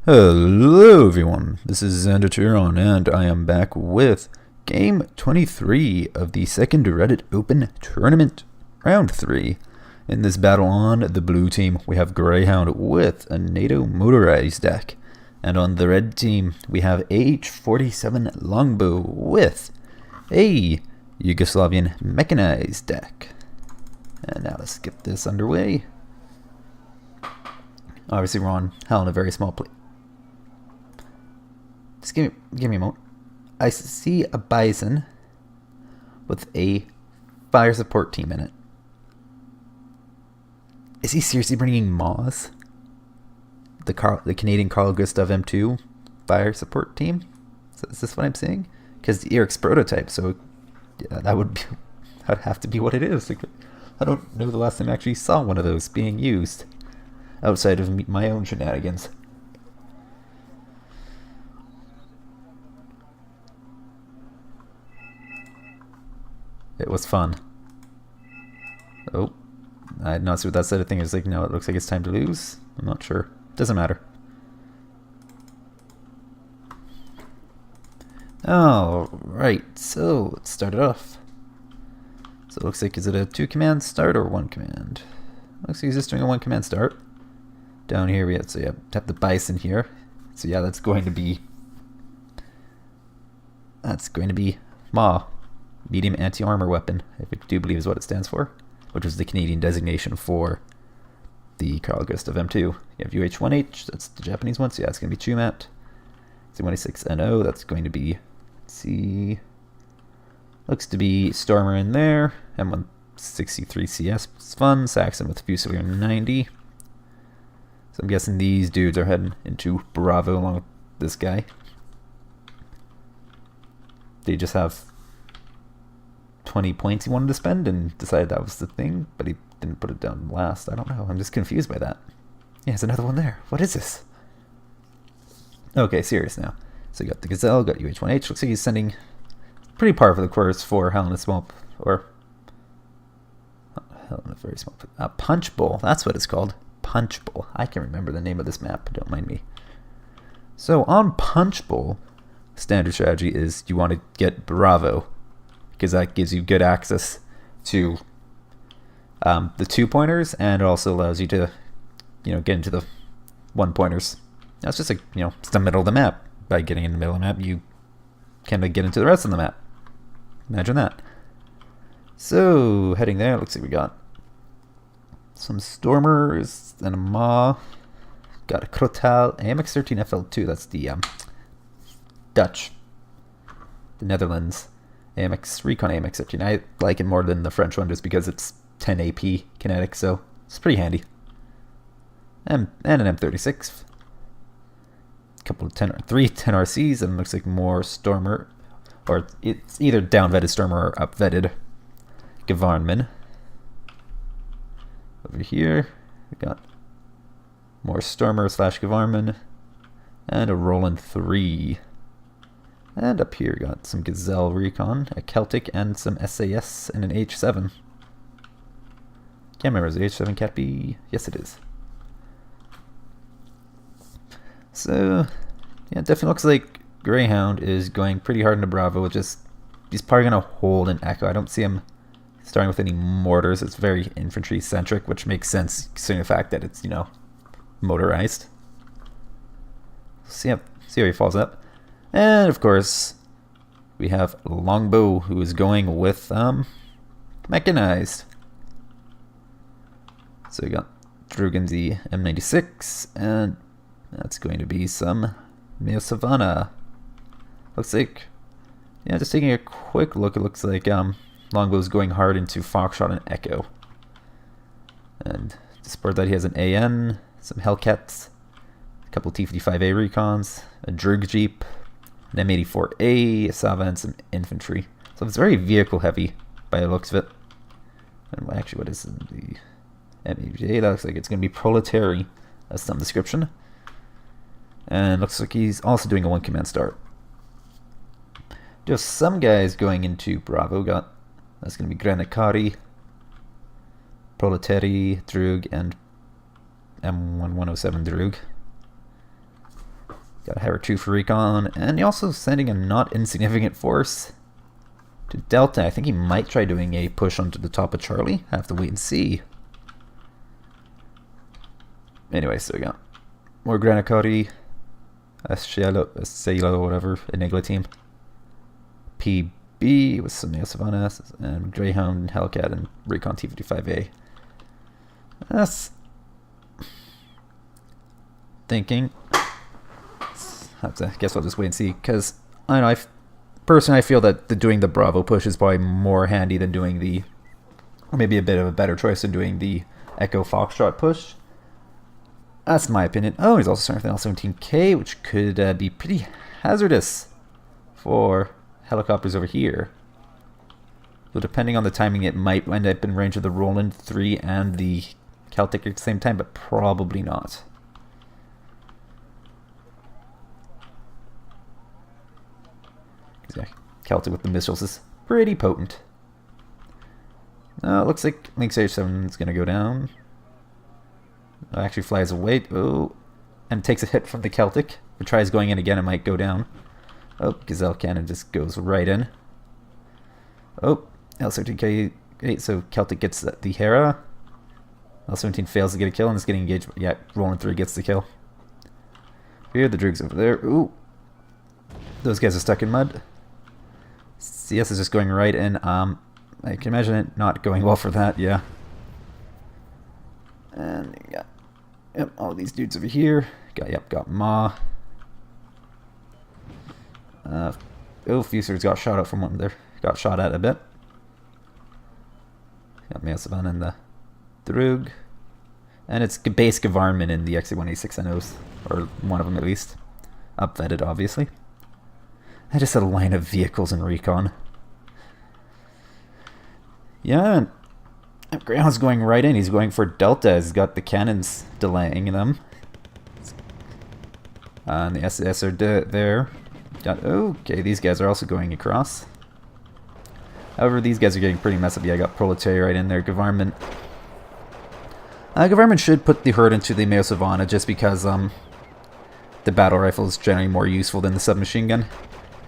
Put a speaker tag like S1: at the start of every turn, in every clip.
S1: Hello everyone, this is Xander Turon, and I am back with Game 23 of the second Reddit Open Tournament, Round 3. In this battle on the blue team, we have Greyhound with a NATO motorized deck. And on the red team, we have AH-47 Longbow with a Yugoslavian mechanized deck. And now let's get this underway. Obviously we're on hell in a very small place. Just give me a moment. I see a Bison with a fire support team in it. Is he seriously bringing MAWs? The Canadian Carl Gustav M2 fire support team? Is this what I'm seeing? Because the Eric's prototype, so yeah, that'd have to be what it is. Like, I don't know the last time I actually saw one of those being used outside of my own shenanigans. It was fun. Oh, I did not see what that side of thing is. Like, no, it looks like it's time to lose. I'm not sure. Doesn't matter. Alright, so let's start it off. So it looks like, is it a 2-command start or 1 command? Looks like he's just doing a 1-command start. Down here we have, so yeah, have the Bison here. So yeah, that's going to be MAW. Medium anti-armor weapon, I do believe is what it stands for, which was the Canadian designation for the Carl Gustav M2. You have UH-1H, that's the Japanese one, so yeah, it's going to be Chumat. C-26NO, that's going to be, let's see, looks to be Stormer in there, M163CS, it's fun, Saxon with Fusilier 90. So I'm guessing these dudes are heading into Bravo along with this guy. They just have 20 points he wanted to spend and decided that was the thing, but he didn't put it down last. I don't know. I'm just confused by that. Yeah, there's another one there. What is this? Okay, serious now. So you got the Gazelle, got UH-1H. Looks like he's sending pretty par for the course for Hell in a Small, or Hell in a Very Small, Punch Bowl. That's what it's called. Punch Bowl. I can remember the name of this map. Don't mind me. So on Punch Bowl, standard strategy is you want to get Bravo, because that gives you good access to the 2-pointers, and it also allows you to, get into the 1-pointers. That's just like, it's the middle of the map. By getting in the middle of the map, you kind of get into the rest of the map. Imagine that. So, heading there, looks like we got some Stormers and a MAW. Got a Krotal, AMX-13 FL2, that's the Dutch, the Netherlands. AMX Recon AMX-13. I like it more than the French one just because it's 10 AP kinetic, so it's pretty handy. And an M36. A couple of 3 10RCs, and it looks like more Stormer, or it's either down-vetted Stormer or up-vetted Gevarnman. Over here, we got more Stormer / Gevarnman, and a Roland 3. And up here, got some Gazelle Recon, a Celtic, and some SAS, and an H7. Can't remember, is the H7 Cat B? Yes, it is. So, yeah, it definitely looks like Greyhound is going pretty hard into Bravo. He's probably going to hold an Echo. I don't see him starting with any mortars. It's very infantry-centric, which makes sense considering the fact that it's, motorized. See how he falls up. And of course, we have Longbow, who is going with mechanized. So we got Drugan the M96, and that's going to be some Meo Savannah. Looks like, yeah, just taking a quick look, it looks like Longbow's going hard into Foxtrot and Echo. And to support that, he has an AN, some Hellcats, a couple T-55A recons, a Drug Jeep, an M84A, a Sava, and some infantry. So it's very vehicle heavy by the looks of it. And actually, what is the M84A? That looks like it's going to be Proletary. That's some description. And looks like he's also doing a 1-command start. Just some guys going into Bravo. That's going to be Granikari, Proletary, Drug, and M1107 Drug. Got a Harrow 2 for recon, and he also sending a not insignificant force to Delta. I think he might try doing a push onto the top of Charlie. I have to wait and see. Anyway, so we got more Granacari, Sailo, whatever, Enigla team. PB with some Neo Savannah, and Greyhound, Hellcat, and Recon T-55A. That's thinking. I guess I'll just wait and see, because I know personally I feel that doing the Bravo push is probably more handy than doing the, or maybe a bit of a better choice than doing the Echo Foxtrot push. That's my opinion. Oh, he's also starting with an L-17K, which could be pretty hazardous for helicopters over here. So depending on the timing, it might end up in range of the Roland 3 and the Celtic at the same time, but probably not. Yeah, Celtic with the missiles is pretty potent. It looks like Lynx AH-47 is going to go down. It actually flies away. Oh, and takes a hit from the Celtic. If it tries going in again, it might go down. Oh, Gazelle Cannon just goes right in. Oh, L-17K. So Celtic gets the Hera. L-17 fails to get a kill and is getting engaged. Yeah, Roland 3 gets the kill. Here, the Droogs over there. Ooh. Those guys are stuck in mud. CS is just going right in. I can imagine it not going well for that, yeah. And you got, yep, all these dudes over here. Got Ma. Fusers got shot out from one there. Got shot at a bit. Got Meosavan and the Droog. And it's base Gavarman in the XA-186NOs, or one of them at least. Upvetted, obviously. I just had a line of vehicles in recon. Yeah, and Greyhound's going right in. He's going for Delta. He's got the cannons delaying them. And the SS are there. Okay, these guys are also going across. However, these guys are getting pretty messy up. Yeah, I got Proletary right in there. Gavarman. Gavarman should put the herd into the Meo Savannah just because the battle rifle is generally more useful than the submachine gun.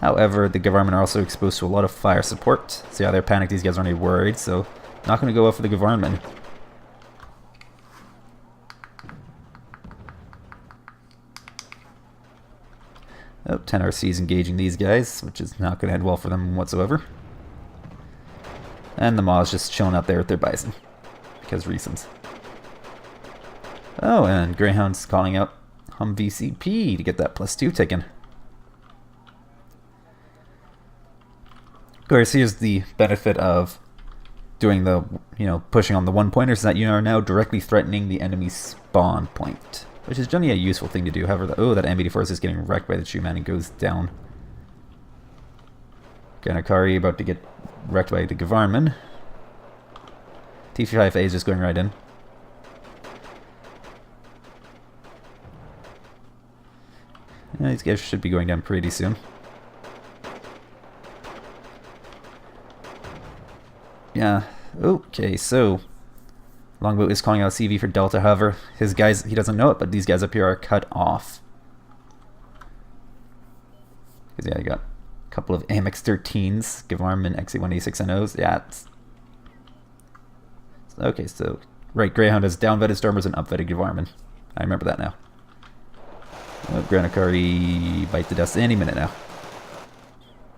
S1: However, the Gavarman are also exposed to a lot of fire support. So yeah, they're panicked. These guys aren't really worried. So not going to go well for the Gavarman. Oh, 10 RCs engaging these guys, which is not going to end well for them whatsoever. And the MAWs just chilling out there with their Bison. Because reasons. Oh, and Greyhound's calling out VCP to get that +2 taken. Of course, here's the benefit of doing the, pushing on the one-pointers, that you are now directly threatening the enemy's spawn point, which is generally a useful thing to do. However, that M84 is just getting wrecked by the Chu-Man and goes down. Ganakari about to get wrecked by the Gavarman. T-55A is just going right in. Yeah, these guys should be going down pretty soon. Yeah, okay, so Longbow is calling out CV for Delta. However, his guys, he doesn't know it, but these guys up here are cut off. Because yeah, I got a couple of AMX-13s, Gavarman, XA-186NOs. Yeah, okay, so right, Greyhound has down-vetted Stormers and up-vetted Gavarman. I remember that now. Oh, Granacari bite the dust any minute now.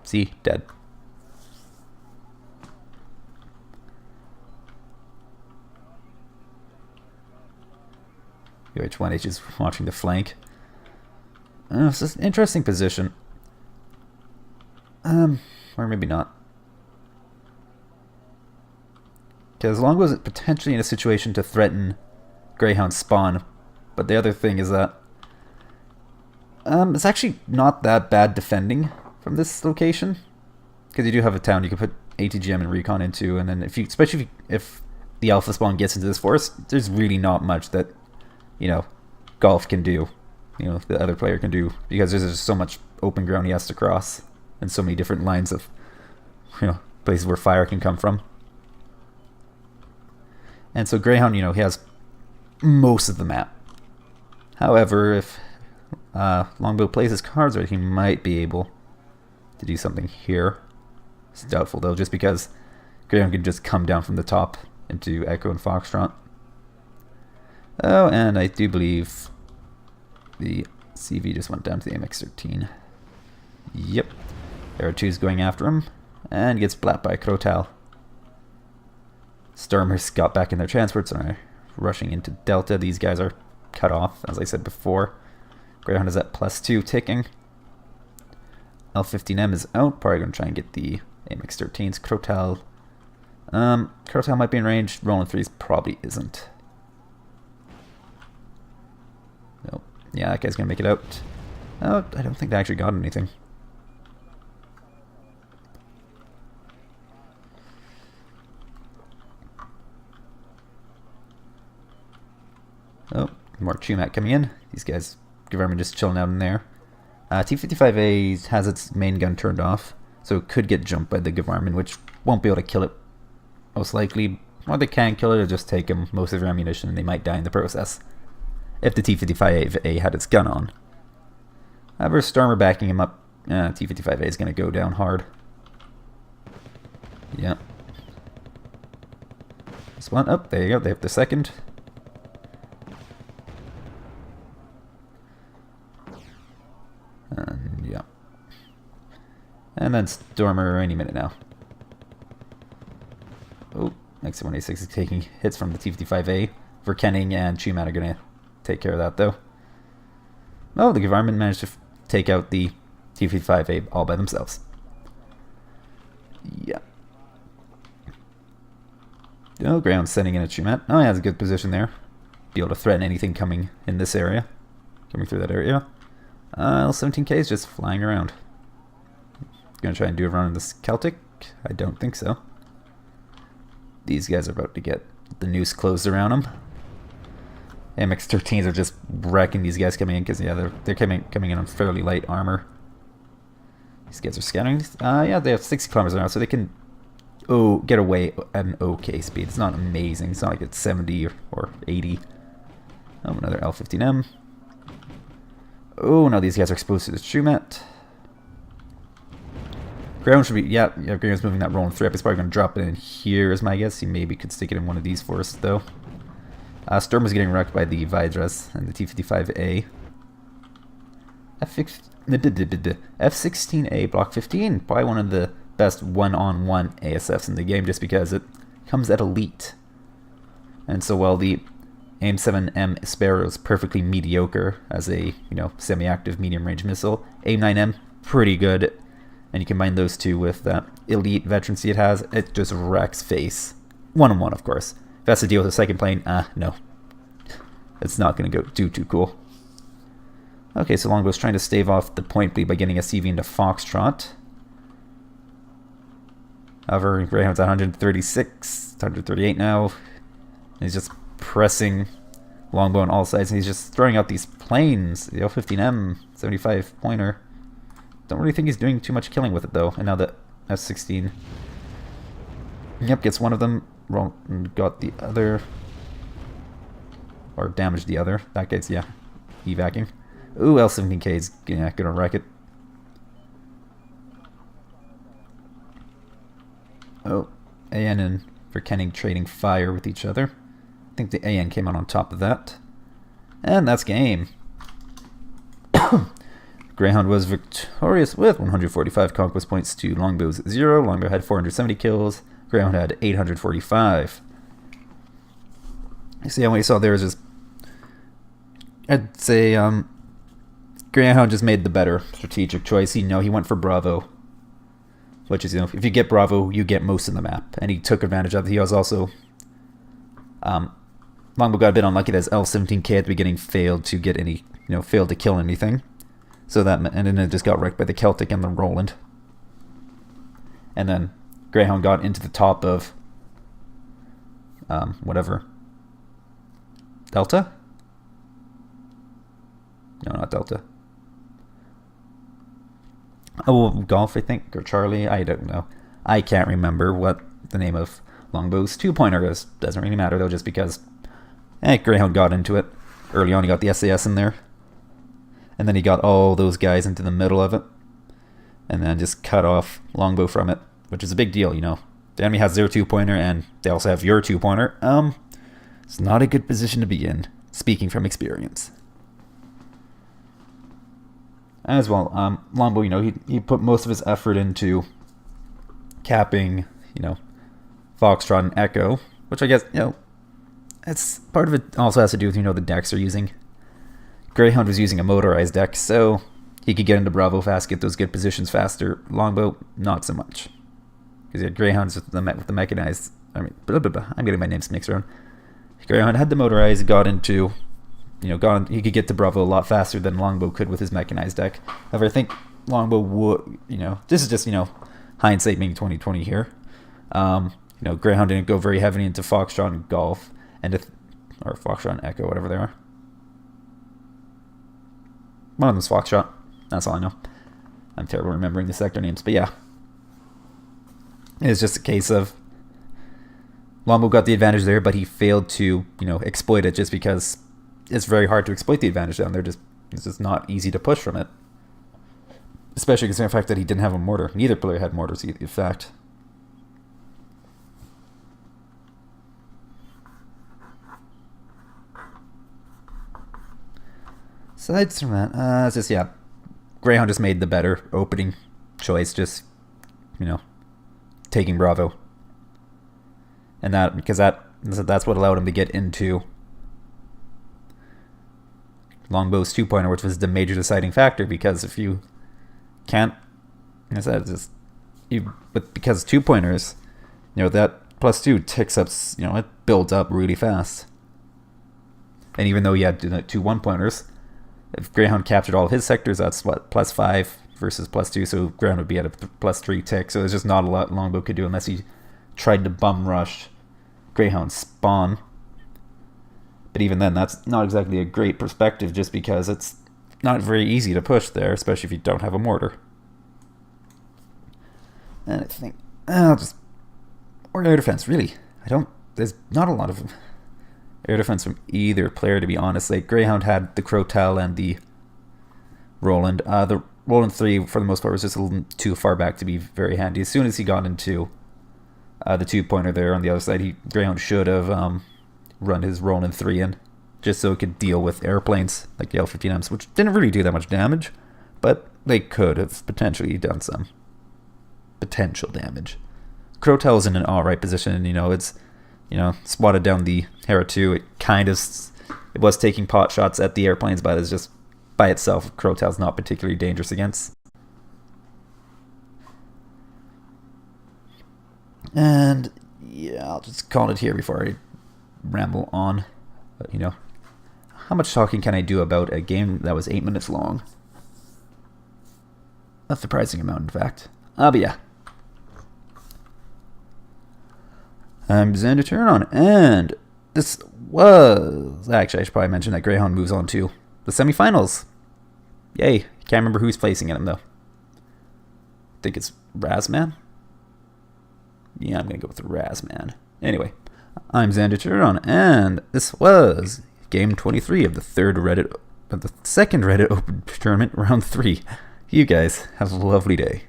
S1: See, dead. UH-1H is watching the flank. It's just an interesting position. Or maybe not. Because Longbow is potentially in a situation to threaten Greyhound spawn. But the other thing is that it's actually not that bad defending from this location. Because you do have a town you can put ATGM and recon into, and then especially if the alpha spawn gets into this forest, there's really not much that Golf can do, the other player can do, because there's just so much open ground he has to cross, and so many different lines of, places where fire can come from. And so Greyhound, he has most of the map. However, if Longbow plays his cards right, he might be able to do something here. It's doubtful though, just because Greyhound can just come down from the top into Echo and Foxtrot. Oh, and I do believe the CV just went down to the MX-13. Yep. There are 2's going after him, and gets flat by Crotal. Stormers got back in their transports and are rushing into Delta. These guys are cut off, as I said before. Greyhound is at +2 ticking. L15M is out, probably going to try and get the MX-13s. Crotal. Crotal might be in range. Rolling 3s probably isn't. Nope. Yeah, that guy's going to make it out. Oh, I don't think they actually got anything. Oh, more Chumat coming in. These guys, government just chilling out in there. T-55A has its main gun turned off, so it could get jumped by the government, which won't be able to kill it, most likely. Or they can kill it, or just take them most of their ammunition, and they might die in the process, if the T-55A had its gun on. However, Stormer backing him up, T-55A is going to go down hard. Yeah. This one, oh, there you go, they have the second. Yeah. And then Stormer any minute now. Oh, X-186 is taking hits from the T-55A. Verkenning and Chumat are going to take care of that, though. Oh, the government managed to take out the T-55A all by themselves. Yeah. Oh, Greyhound sending in a Chumat. Oh, he has a good position there. Be able to threaten anything coming in this area. Coming through that area. L-17K is just flying around. Gonna try and do a run on this Celtic? I don't think so. These guys are about to get the noose closed around them. MX-13s are just wrecking these guys coming in, because yeah, they're coming in on fairly light armor. These guys are scattering. Yeah, they have 60 kilometers an hour, so they can get away at an okay speed. It's not amazing. It's not like it's 70 or 80. Oh, another L-15M. Oh, no, these guys are exposed to the Chumat. Greyhound should be, yeah, Greyhound's moving that rolling 3 up. He's probably going to drop it in here, is my guess. He maybe could stick it in one of these for us, though. Stormer's getting wrecked by the Vidras and the T-55A. F-16A Block 15, probably one of the best one-on-one ASFs in the game, just because it comes at elite. And so while the AIM-7M Sparrow is perfectly mediocre as a, semi-active medium-range missile, AIM-9M, pretty good. And you combine those two with that elite veterancy it has, it just wrecks face. One-on-one, of course. If it has to deal with a second plane, no. It's not going to go too cool. Okay, so Longbow's trying to stave off the point bleed by getting a CV into Foxtrot. However, Greyhound's at 136, 138 now. And he's just pressing Longbow on all sides, and he's just throwing out these planes. The L-15M, 75 pointer. Don't really think he's doing too much killing with it, though. And now the F-16, yep, gets one of them. Got the other, or damaged the other. That guy's, yeah, evacing. Ooh, L-17K is gonna wreck it. Oh, AN and Verkenning trading fire with each other. I think the AN came out on top of that. And that's game. Greyhound was victorious with 145 conquest points to Longbow's 0. Longbow had 470 kills. Greyhound had 845. So yeah, what you saw there is just, I'd say, Greyhound just made the better strategic choice. He went for Bravo, which is, if you get Bravo, you get most of the map, and he took advantage of it. He was also, Longbow got a bit unlucky that his L-17K at the beginning failed to get any, failed to kill anything. So that, and then it just got wrecked by the Celtic and the Roland. And then Greyhound got into the top of, whatever. Delta? No, not Delta. Oh, Golf, I think, or Charlie, I don't know. I can't remember what the name of Longbow's 2-pointer is. Doesn't really matter, though, just because Greyhound got into it. Early on, he got the SAS in there. and then he got all those guys into the middle of it, and then just cut off Longbow from it, which is a big deal, you know. The enemy has their 2-pointer, and they also have your 2-pointer. It's not a good position to be in, speaking from experience. As well, Longbow, you know, he put most of his effort into capping, you know, Foxtrot and Echo, which I guess, you know, it's part of it also has to do with, you know, the decks they're using. Greyhound was using a motorized deck, so he could get into Bravo fast, get those good positions faster. Longbow, not so much. Because he had Greyhounds with the mechanized, I mean, I'm getting my names mixed around. Greyhound had the motorized, got into, you know, he could get to Bravo a lot faster than Longbow could with his mechanized deck. However, I think Longbow would, you know, this is just, you know, hindsight being 2020 here. You know, Greyhound didn't go very heavily into Foxtrot and Golf, or Foxtrot and Echo, whatever they are. One of them's Foxtrot. That's all I know. I'm terrible remembering the sector names, but yeah. It's just a case of Longbow got the advantage there, but he failed to, you know, exploit it just because it's very hard to exploit the advantage down there. It's just not easy to push from it. Especially considering the fact that he didn't have a mortar. Neither player had mortars, in fact. Aside from that, it's just, yeah, Greyhound just made the better opening choice, just, you know, taking Bravo. And that, because that's what allowed him to get into Longbow's 2-pointer, which was the major deciding factor, because if you can't, like I said, because 2-pointers, you know, that +2 ticks up, you know, it builds up really fast. And even though he had 2 1-pointers, if Greyhound captured all of his sectors, that's what, +5 versus +2, so Greyhound would be at a +3 tick. So there's just not a lot Longbow could do unless he tried to bum rush Greyhound spawn. But even then, that's not exactly a great perspective, just because it's not very easy to push there, especially if you don't have a mortar. And I think I'll just, or air defense, really. There's not a lot of air defense from either player, to be honest. Like, Greyhound had the Crotel and the Roland. The Roland 3, for the most part, was just a little too far back to be very handy. As soon as he got into the 2-pointer there on the other side, Greyhound should have run his Roland 3 in, just so it could deal with airplanes like the L-15Ms, which didn't really do that much damage, but they could have potentially done some potential damage. Crotel's in an alright position, you know, it's, you know, swatted down the Hera 2. It was taking pot shots at the airplanes, but it's just, by itself, Crotel's not particularly dangerous against. And yeah, I'll just call it here before I ramble on. But, you know, how much talking can I do about a game that was 8 minutes long? A surprising amount, in fact. But yeah. I'm Xander Turn-On, and this was... Actually, I should probably mention that Greyhound moves on to the semifinals. Yay. Can't remember who's placing in them, though. I think it's Razman? Yeah, I'm going to go with Razman. Anyway, I'm Xander Turn-On, and this was Game 23 of the second Reddit Open Tournament, Round 3. You guys have a lovely day.